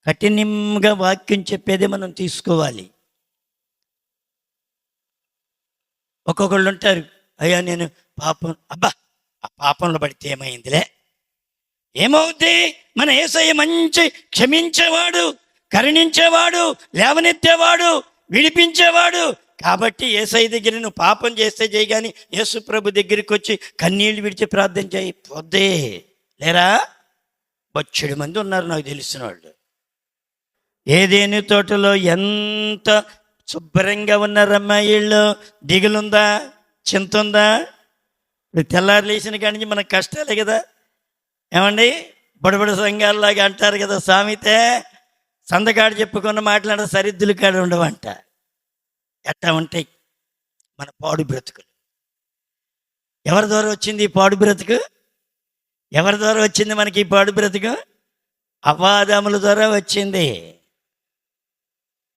కఠినంగా వాక్యం చెప్పేదే మనం తీసుకోవాలి. ఒక్కొక్కళ్ళు ఉంటారు, అయ్యా నేను పాపం, అబ్బా ఆ పాపంలో పడితే ఏమైందిలే, ఏమవుద్ది? మన యేసయ్య మంచి క్షమించేవాడు, కరుణించేవాడు, లేవనెత్తేవాడు, విడిపించేవాడు. కాబట్టి యేసయ్య దగ్గర నువ్వు పాపం చేస్తే చేయి, కానీ యేసు ప్రభు దగ్గరికి వచ్చి కన్నీళ్ళు విడిచి ప్రార్థన చేయి, పొద్దే లేరా? బొచ్చెడు మంది ఉన్నారు నాకు తెలిసిన వాళ్ళు. ఏదేని తోటలో ఎంత శుభ్రంగా ఉన్నారమ్మా వీళ్ళు. దిగులుందా? చింత ఉందా? ఇప్పుడు తెల్లారు లేచిన కాడి నుంచి మనకు కష్టాలే కదా. ఏమండి, బుడబుడ సంఘాల్లాగా అంటారు కదా సామెతే, సందకాడు చెప్పుకున్న మాట్లాడ సరిద్దులు కాడ ఉండవంట. ఎట్టా ఉంటాయి మన పాడు బ్రతుకులు. ఎవరి ద్వారా వచ్చింది ఈ పాడు బ్రతుకు? ఎవరి ద్వారా వచ్చింది మనకి ఈ పాడు బ్రతుకు? అపాదముల ద్వారా వచ్చింది.